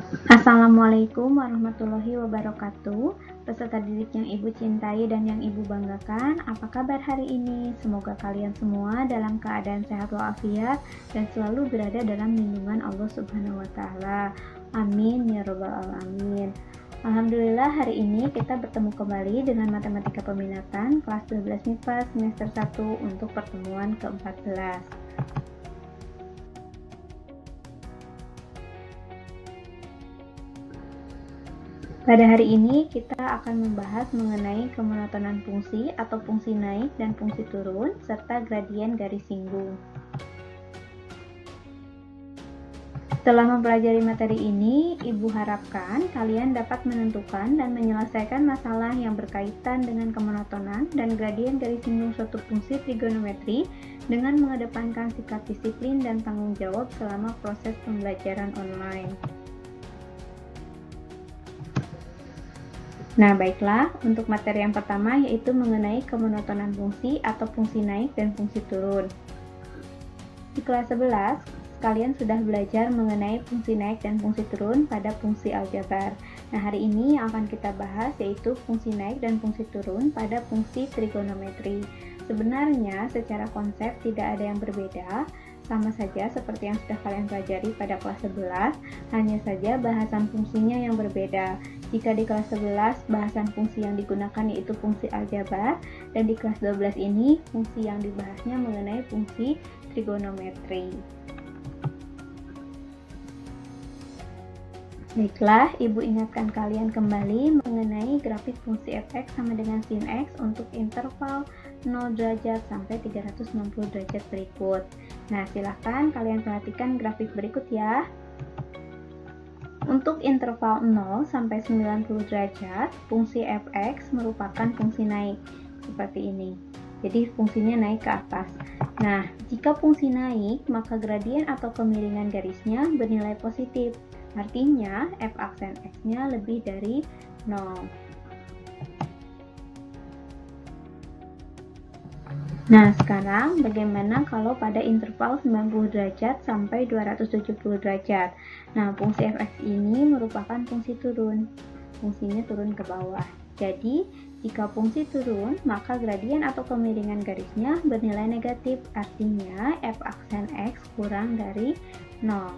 Assalamualaikum warahmatullahi wabarakatuh. Peserta didik yang Ibu cintai dan yang Ibu banggakan, apa kabar hari ini? Semoga kalian semua dalam keadaan sehat walafiat dan selalu berada dalam lindungan Allah Subhanahu wa taala. Amin ya rabbal alamin. Alhamdulillah hari ini kita bertemu kembali dengan matematika peminatan kelas 12 MIPA semester 1 untuk pertemuan ke-14. Pada hari ini kita akan membahas mengenai kemonotonan fungsi atau fungsi naik dan fungsi turun serta gradien garis singgung. Setelah mempelajari materi ini, Ibu harapkan kalian dapat menentukan dan menyelesaikan masalah yang berkaitan dengan kemonotonan dan gradien garis singgung suatu fungsi trigonometri dengan mengedepankan sikap disiplin dan tanggung jawab selama proses pembelajaran online. Nah, baiklah, untuk materi yang pertama yaitu mengenai kemonotonan fungsi atau fungsi naik dan fungsi turun. Di kelas 11, kalian sudah belajar mengenai fungsi naik dan fungsi turun pada fungsi aljabar. Nah, hari ini yang akan kita bahas yaitu fungsi naik dan fungsi turun pada fungsi trigonometri. Sebenarnya, secara konsep tidak ada yang berbeda, sama saja seperti yang sudah kalian pelajari pada kelas 11, hanya saja bahasan fungsinya yang berbeda. Jika di kelas 11 bahasan fungsi yang digunakan yaitu fungsi aljabar, dan di kelas 12 ini fungsi yang dibahasnya mengenai fungsi trigonometri. Baiklah, Ibu ingatkan kalian kembali mengenai grafik fungsi fx sama dengan sin x untuk interval 0 derajat sampai 360 derajat berikut. Nah, silahkan kalian perhatikan grafik berikut ya. Untuk interval 0 sampai 90 derajat, fungsi fx merupakan fungsi naik, seperti ini. Jadi fungsinya naik ke atas. Nah, jika fungsi naik, maka gradien atau kemiringan garisnya bernilai positif. Artinya, f aksen x-nya lebih dari 0. Nah, sekarang bagaimana kalau pada interval 90 derajat sampai 270 derajat? Nah, fungsi fx ini merupakan fungsi turun. Fungsinya turun ke bawah. Jadi, jika fungsi turun, maka gradien atau kemiringan garisnya bernilai negatif. Artinya, f aksen x kurang dari 0.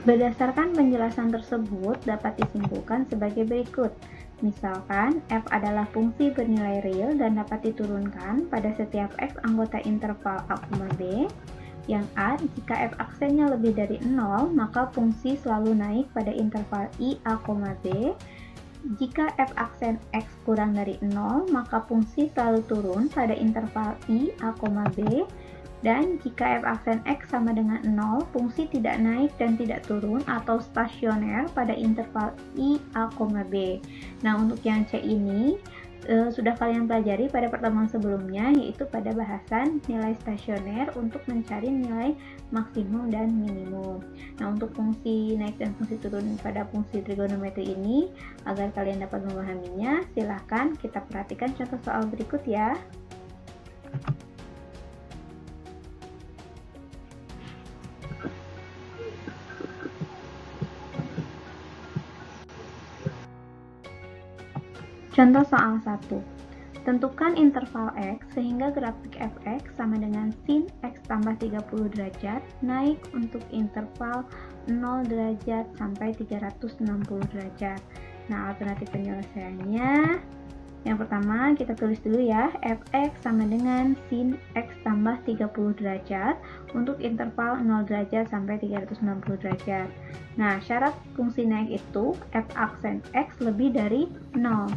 Berdasarkan penjelasan tersebut dapat disimpulkan sebagai berikut. Misalkan, f adalah fungsi bernilai real dan dapat diturunkan pada setiap x anggota interval a, b. Yang A, jika f aksennya lebih dari 0, maka fungsi selalu naik pada interval i, a, b. Jika f aksen x kurang dari 0, maka fungsi selalu turun pada interval i, a, b. Dan jika f aksen x sama dengan 0, fungsi tidak naik dan tidak turun atau stasioner pada interval i, a, b. Nah, untuk yang C ini sudah kalian pelajari pada pertemuan sebelumnya, yaitu pada bahasan nilai stasioner untuk mencari nilai maksimum dan minimum. Nah, untuk fungsi naik dan fungsi turun pada fungsi trigonometri ini, agar kalian dapat memahaminya, silahkan kita perhatikan contoh soal berikut ya. Contoh soal 1. Tentukan interval x sehingga grafik fx sama dengan sin x tambah 30 derajat naik untuk interval 0 derajat sampai 360 derajat. Nah, alternatif penyelesaiannya, yang pertama kita tulis dulu ya, fx sama dengan sin x tambah 30 derajat untuk interval 0 derajat sampai 360 derajat. Nah, syarat fungsi naik itu f aksen x lebih dari 0.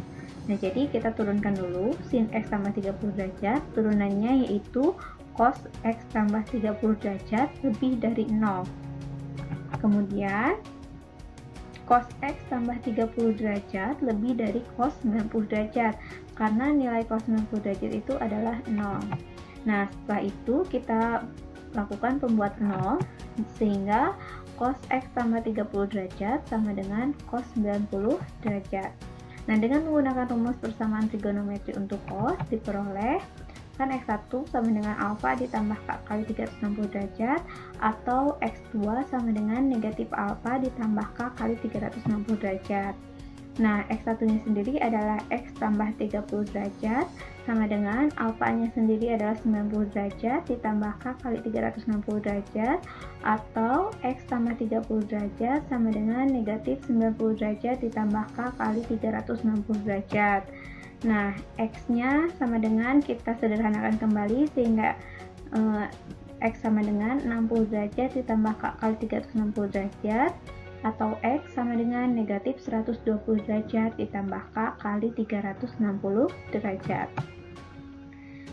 Nah, jadi kita turunkan dulu sin x tambah 30 derajat, turunannya yaitu cos x tambah 30 derajat lebih dari 0. Kemudian, cos x tambah 30 derajat lebih dari cos 90 derajat, karena nilai cos 90 derajat itu adalah 0. Nah, setelah itu kita lakukan pembuat 0, sehingga cos x tambah 30 derajat sama dengan cos 90 derajat. Nah, dengan menggunakan rumus persamaan trigonometri untuk cos, diperoleh Misalkan X1 sama dengan alfa ditambah K kali 360 derajat, atau X2 sama dengan negatif alfa ditambah K kali 360 derajat. Nah, X1 nya sendiri adalah X tambah 30 derajat sama dengan alfanya sendiri adalah 90 derajat ditambah K kali 360 derajat, atau X tambah 30 derajat sama dengan negatif 90 derajat ditambah K kali 360 derajat. Nah, X nya sama dengan, kita sederhanakan kembali sehingga X sama dengan 60 derajat ditambah K kali 360 derajat, atau X sama dengan negatif 120 derajat ditambah K kali 360 derajat.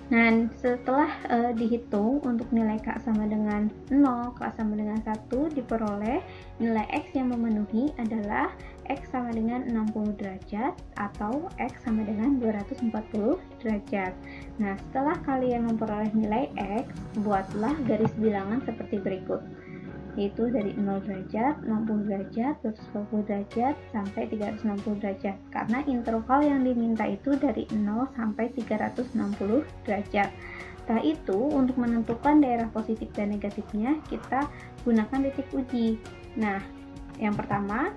Nah, setelah dihitung untuk nilai K sama dengan 0, K sama dengan 1, diperoleh nilai X yang memenuhi adalah X sama dengan 60 derajat atau X sama dengan 240 derajat. Nah, setelah kalian memperoleh nilai X, buatlah garis bilangan seperti berikut, yaitu dari 0 derajat, 60 derajat, 240 derajat, sampai 360 derajat, karena interval yang diminta itu dari 0 sampai 360 derajat. Setelah itu, untuk menentukan daerah positif dan negatifnya, kita gunakan titik uji. Nah, yang pertama,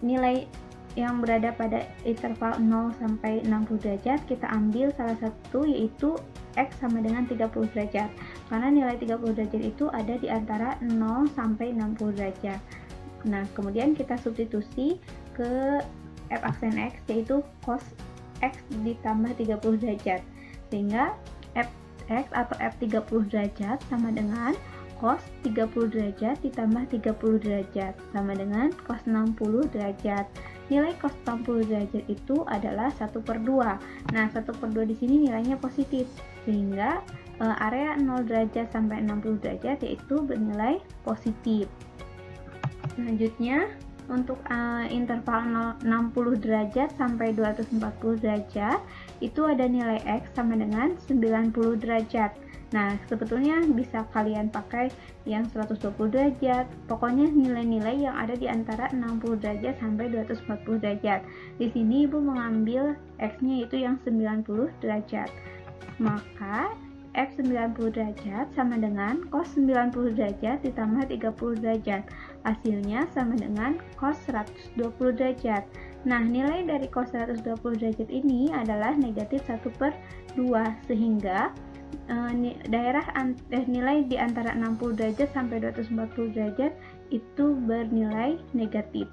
nilai yang berada pada interval 0 sampai 60 derajat, kita ambil salah satu, yaitu X sama dengan 30 derajat, karena nilai 30 derajat itu ada di antara 0 sampai 60 derajat. Nah, kemudian kita substitusi ke F aksen X, yaitu cos X ditambah 30 derajat, sehingga Fx atau F30 derajat sama dengan cos 30 derajat ditambah 30 derajat sama dengan cos 60 derajat. Nilai cos 60 derajat itu adalah 1/2. Nah, 1/2 di sini nilainya positif, sehingga area 0 derajat sampai 60 derajat yaitu bernilai positif. Selanjutnya, untuk interval 60 derajat sampai 240 derajat itu ada nilai X sama dengan 90 derajat. Nah, sebetulnya bisa kalian pakai yang 120 derajat, pokoknya nilai-nilai yang ada di antara 60 derajat sampai 240 derajat. Di sini Ibu mengambil X-nya itu yang 90 derajat. Maka F 90 derajat sama dengan cos 90 derajat ditambah 30 derajat. Hasilnya sama dengan cos 120 derajat. Nah, nilai dari cos 120 derajat ini adalah negatif 1/2, sehingga nilai di antara 60 derajat sampai 240 derajat itu bernilai negatif.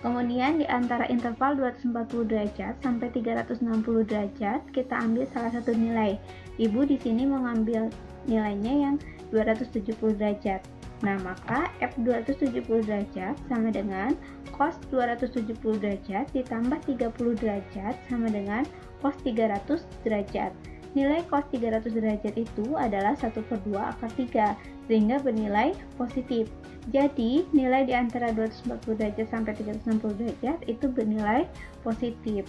Kemudian di antara interval 240 derajat sampai 360 derajat kita ambil salah satu nilai. Ibu di sini mengambil nilainya yang 270 derajat. Nah, maka F 270 derajat sama dengan cos 270 derajat ditambah 30 derajat sama dengan cos 300 derajat. Nilai cos 300 derajat itu adalah 1/2 akar 3, sehingga bernilai positif. Jadi, nilai di antara 240 derajat sampai 360 derajat itu bernilai positif.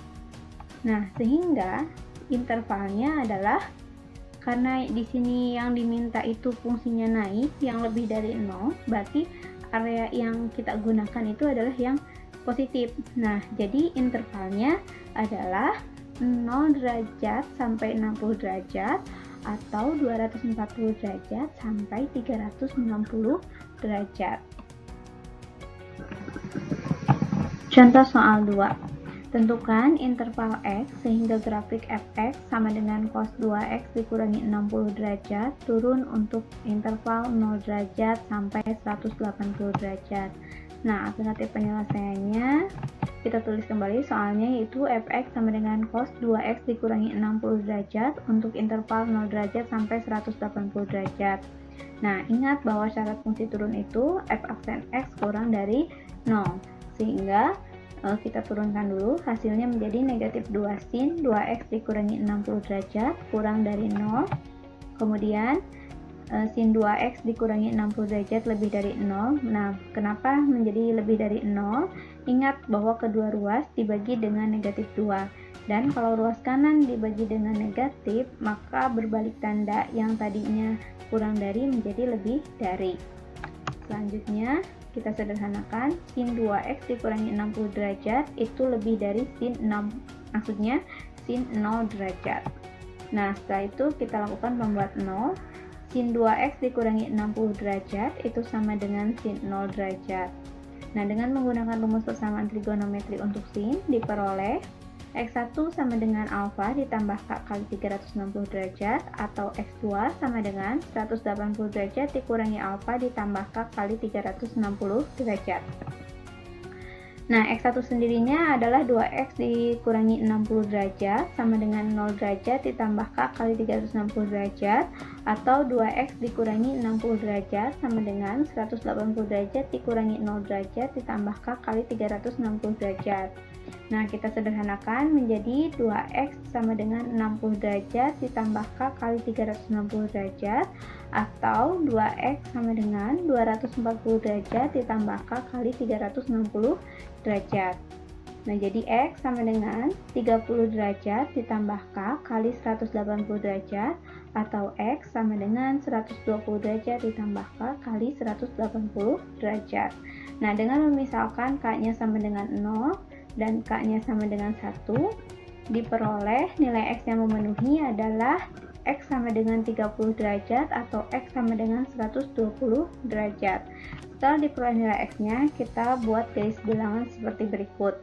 Nah, sehingga intervalnya adalah, karena di sini yang diminta itu fungsinya naik yang lebih dari 0, berarti area yang kita gunakan itu adalah yang positif. Nah, jadi intervalnya adalah 0 derajat sampai 60 derajat atau 240 derajat sampai 360 derajat. Contoh soal 2. Tentukan interval X sehingga grafik Fx sama dengan cos 2x dikurangi 60 derajat turun untuk interval 0 derajat sampai 180 derajat. Nah, alternatif penyelesaiannya kita tulis kembali soalnya, yaitu Fx sama dengan cos 2x dikurangi 60 derajat untuk interval 0 derajat sampai 180 derajat. Nah, ingat bahwa syarat fungsi turun itu f aksen x kurang dari 0, sehingga kita turunkan dulu, hasilnya menjadi negatif 2 sin 2x dikurangi 60 derajat kurang dari 0. Kemudian sin 2x dikurangi 60 derajat lebih dari 0. Nah, kenapa menjadi lebih dari 0? Ingat bahwa kedua ruas dibagi dengan negatif 2. Dan kalau ruas kanan dibagi dengan negatif, maka berbalik tanda, yang tadinya kurang dari menjadi lebih dari. Selanjutnya, kita sederhanakan, sin 2x dikurangi 60 derajat itu lebih dari sin 6. Maksudnya, sin 0 derajat. Nah, setelah itu kita lakukan pembuat 0. Sin 2x dikurangi 60 derajat itu sama dengan sin 0 derajat. Nah, dengan menggunakan rumus persamaan trigonometri untuk sin, diperoleh x1 sama dengan alfa ditambah k kali 360 derajat, atau x2 sama dengan 180 derajat dikurangi alfa ditambah k kali 360 derajat. Nah, x1 sendirinya adalah 2x dikurangi 60 derajat sama dengan 0 derajat ditambah k kali 360 derajat, atau 2x dikurangi 60 derajat sama dengan 180 derajat dikurangi 0 derajat ditambah k kali 360 derajat. Nah, kita sederhanakan menjadi 2x sama dengan 60 derajat ditambah k kali 360 derajat, atau 2x sama dengan 240 derajat ditambah k kali 360 derajat. Nah, jadi x sama dengan 30 derajat ditambah k kali 180 derajat, atau x sama dengan 120 derajat ditambah k kali 180 derajat. Nah, dengan memisalkan k-nya sama dengan 0 dan k-nya sama dengan 1, diperoleh nilai x yang memenuhi adalah x sama dengan 30 derajat atau x sama dengan 120 derajat. Setelah diperoleh nilai x-nya, kita buat garis bilangan seperti berikut: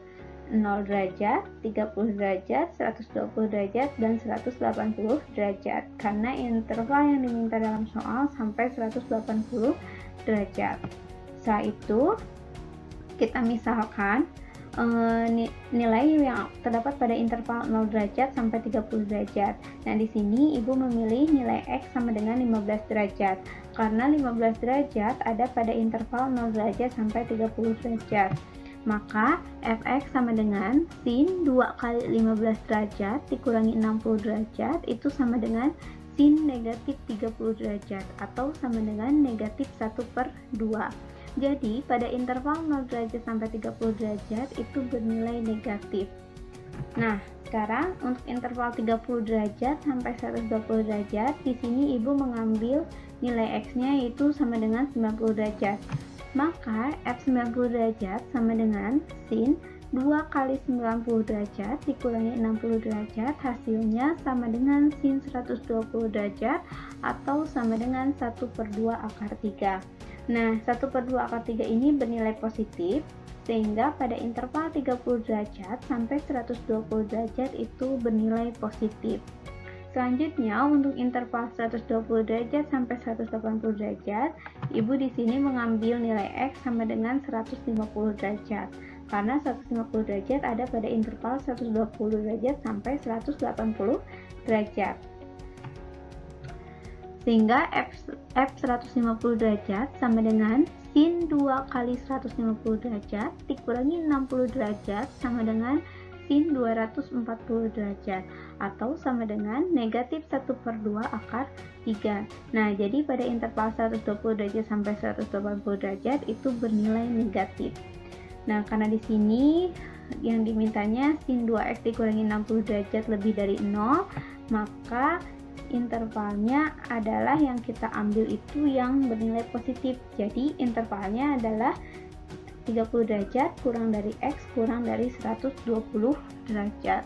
0 derajat, 30 derajat, 120 derajat, dan 180 derajat, karena interval yang diminta dalam soal sampai 180 derajat. Setelah itu, kita misalkan nilai yang terdapat pada interval 0 derajat sampai 30 derajat. Nah, di sini Ibu memilih nilai X sama dengan 15 derajat, karena 15 derajat ada pada interval 0 derajat sampai 30 derajat. Maka fx sama dengan sin 2 kali 15 derajat dikurangi 60 derajat itu sama dengan sin negatif 30 derajat, atau sama dengan negatif 1/2. Jadi, pada interval 0 derajat sampai 30 derajat itu bernilai negatif. Nah, sekarang untuk interval 30 derajat sampai 120 derajat, di sini Ibu mengambil nilai X-nya yaitu sama dengan 90 derajat. Maka F90 derajat sama dengan sin 2 kali 90 derajat dikurangi 60 derajat, hasilnya sama dengan sin 120 derajat atau sama dengan 1/2 akar 3. Nah, 1/2 akar 3 ini bernilai positif, sehingga pada interval 30 derajat sampai 120 derajat itu bernilai positif. Selanjutnya, untuk interval 120 derajat sampai 180 derajat, Ibu di sini mengambil nilai X sama dengan 150 derajat. Karena 150 derajat ada pada interval 120 derajat sampai 180 derajat. Sehingga F 150 derajat sama dengan sin 2 kali 150 derajat dikurangi 60 derajat sama dengan sin 240 derajat, atau sama dengan negatif 1/2 akar 3. Nah, jadi pada interval 120 derajat sampai 180 derajat itu bernilai negatif. Nah, karena di sini yang dimintanya sin 2x dikurangi 60 derajat lebih dari 0, maka intervalnya adalah yang kita ambil itu yang bernilai positif. Jadi intervalnya adalah 30 derajat kurang dari X kurang dari 120 derajat.